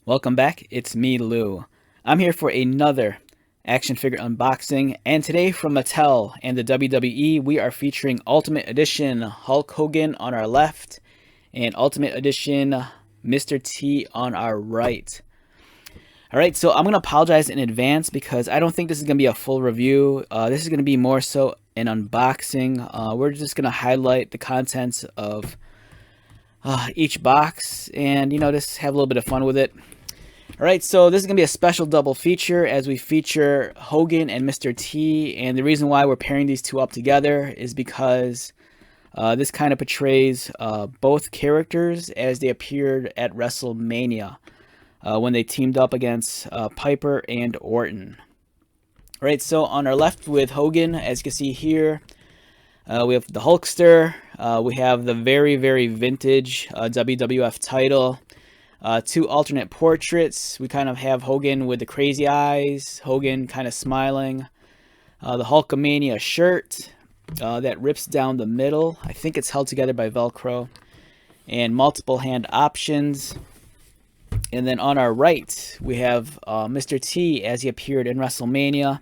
Welcome back, it's me, Lou. I'm here for another action figure unboxing, and today from Mattel and the WWE, we are featuring Ultimate Edition Hulk Hogan on our left, and Ultimate Edition Mr. T on our right. Alright, so I'm going to apologize in advance because I don't think this is going to be a full review. This is going to be more so an unboxing. We're just going to highlight the contents of each box and, just have a little bit of fun with it. Alright, so this is going to be a special double feature as we feature Hogan and Mr. T, and the reason why we're pairing these two up together is because this kind of portrays both characters as they appeared at WrestleMania when they teamed up against Piper and Orton. Alright, so on our left with Hogan, as you can see here, we have the Hulkster, we have the very, very vintage WWF title. Two alternate portraits. We kind of have Hogan with the crazy eyes, Hogan kind of smiling. The Hulkamania shirt that rips down the middle. I think it's held together by Velcro. And multiple hand options. And then on our right, we have Mr. T as he appeared in WrestleMania.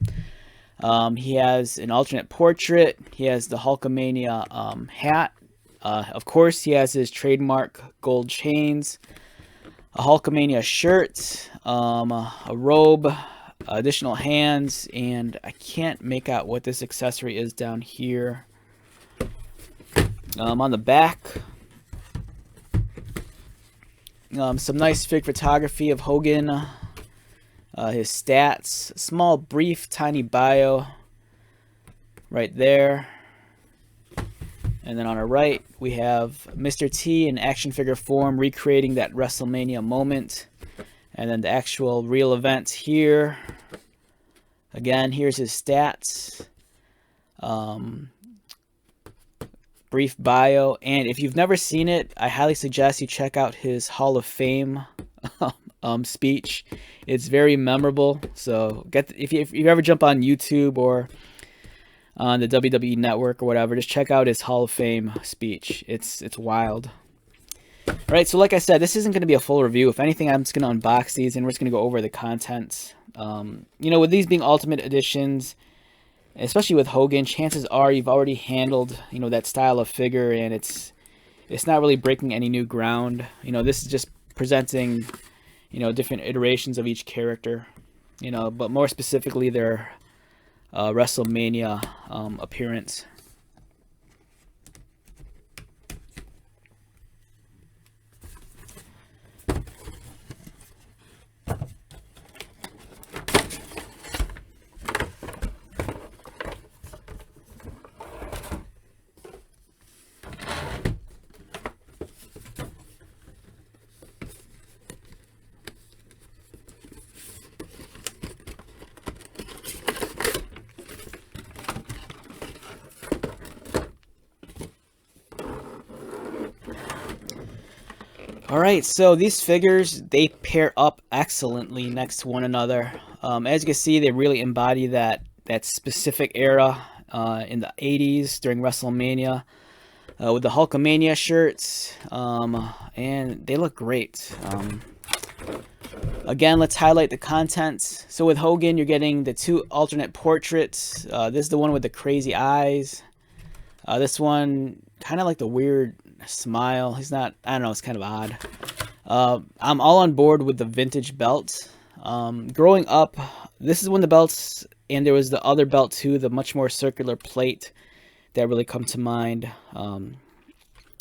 He has an alternate portrait. He has the Hulkamania hat. Of course, he has his trademark gold chains. A Hulkamania shirt, a robe, additional hands, and I can't make out what this accessory is down here. On the back, some nice fig photography of Hogan, his stats, small, brief, tiny bio right there. And then on our right, we have Mr. T in action figure form recreating that WrestleMania moment. And then the actual real event here. Again, here's his stats. Brief bio. And if you've never seen it, I highly suggest you check out his Hall of Fame speech. It's very memorable. So if you ever jump on YouTube or on the WWE network or whatever, just check out his Hall of Fame speech. It's wild. Alright, so like I said, this isn't going to be a full review. If anything, I'm just going to unbox these and we're just going to go over the contents. With these being Ultimate Editions, especially with Hogan, chances are you've already handled, that style of figure, and it's not really breaking any new ground. This is just presenting, different iterations of each character, but more specifically their WrestleMania appearance. Alright, so these figures, they pair up excellently next to one another. As you can see, they really embody that specific era in the 80s during WrestleMania with the Hulkamania shirts, and they look great. Again, let's highlight the contents. So with Hogan, you're getting the two alternate portraits. This is the one with the crazy eyes. This one, kind of like the weird smile. He's not, I don't know, it's kind of odd. I'm all on board with the vintage belt. Growing up, this is when the belts, and there was the other belt too, the much more circular plate that really come to mind, during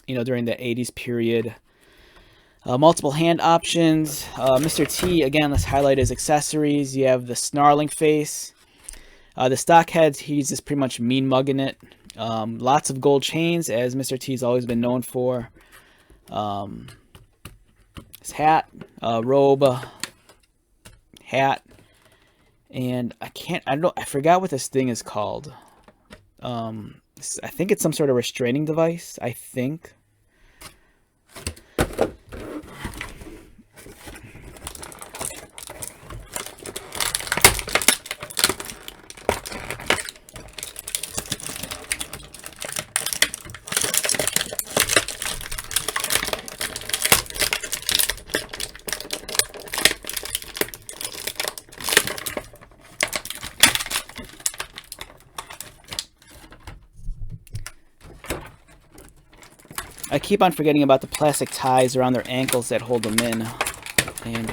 the 80s period. Multiple hand options. Mr. T, again, let's highlight his accessories. You have the snarling face. The stock heads, he's just pretty much mean mugging it. Lots of gold chains, as Mr. T's always been known for. His hat, robe, hat, and I forgot what this thing is called. I think it's some sort of restraining device, I think. I keep on forgetting about the plastic ties around their ankles that hold them in. And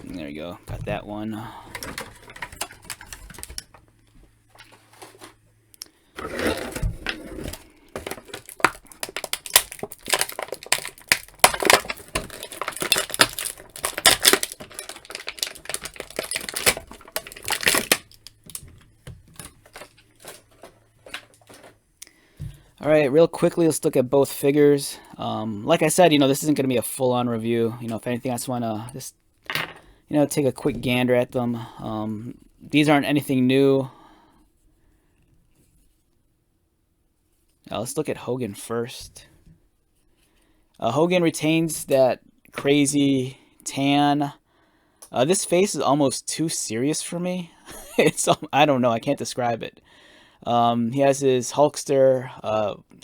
there you go, got that one. All right, real quickly, let's look at both figures. Like I said, this isn't going to be a full-on review. If anything, I just want to take a quick gander at them. These aren't anything new. Now, let's look at Hogan first. Hogan retains that crazy tan. This face is almost too serious for me. I don't know. I can't describe it. He has his Hulkster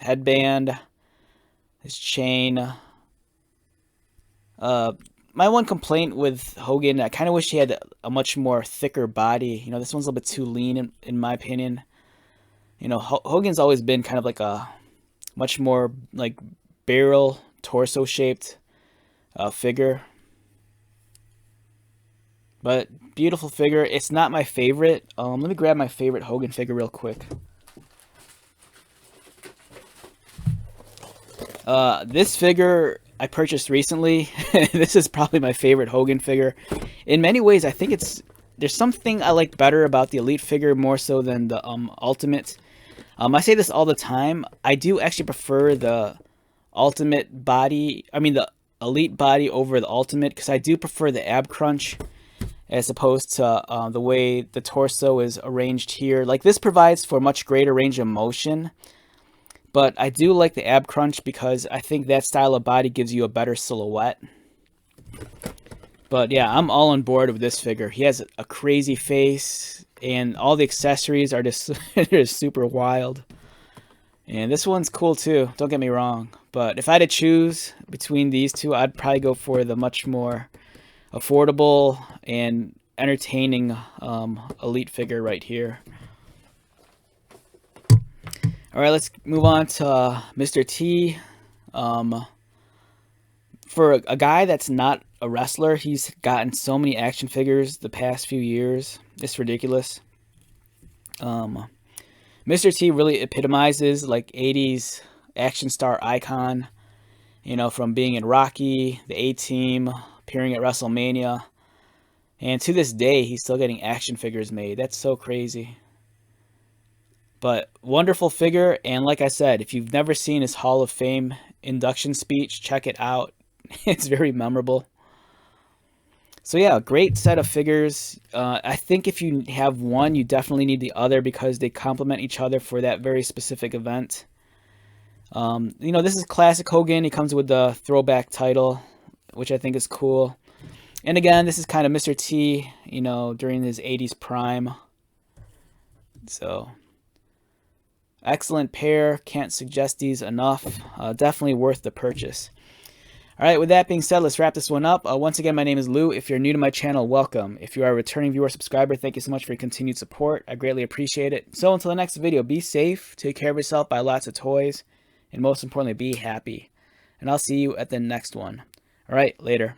headband, his chain. My one complaint with Hogan, I kind of wish he had a much more thicker body. This one's a little bit too lean in my opinion. Hogan's always been kind of like a much more like barrel torso shaped figure. But beautiful figure. It's not my favorite. Let me grab my favorite Hogan figure real quick. This figure I purchased recently. This is probably my favorite Hogan figure. In many ways, I think there's something I like better about the Elite figure more so than the Ultimate. I say this all the time. I do actually prefer the Ultimate body. I mean the Elite body over the Ultimate because I do prefer the ab crunch as opposed to the way the torso is arranged here. Like this provides for much greater range of motion. But I do like the ab crunch because I think that style of body gives you a better silhouette. But yeah, I'm all on board with this figure. He has a crazy face and all the accessories are just they're super wild. And this one's cool too, don't get me wrong. But if I had to choose between these two, I'd probably go for the much more affordable and entertaining Elite figure right here. All right, let's move on to Mr. T. For a guy that's not a wrestler, he's gotten so many action figures the past few years. It's ridiculous. Mr. T really epitomizes like 80s action star icon. From being in Rocky, the A-Team, appearing at WrestleMania. And to this day, he's still getting action figures made. That's so crazy. But wonderful figure, and like I said, if you've never seen his Hall of Fame induction speech, check it out. It's very memorable. So yeah, great set of figures. I think if you have one, you definitely need the other because they complement each other for that very specific event. This is classic Hogan. He comes with the throwback title, which I think is cool. And again, this is kind of Mr. T, during his 80s prime. So excellent pair. Can't suggest these enough. Definitely worth the purchase. All right, with that being said, let's wrap this one up. Once again, my name is Lou. If you're new to my channel, welcome. If you are a returning viewer or subscriber, thank you so much for your continued support. I greatly appreciate it. So until the next video, be safe, take care of yourself, buy lots of toys, and most importantly, be happy. And I'll see you at the next one. All right, later.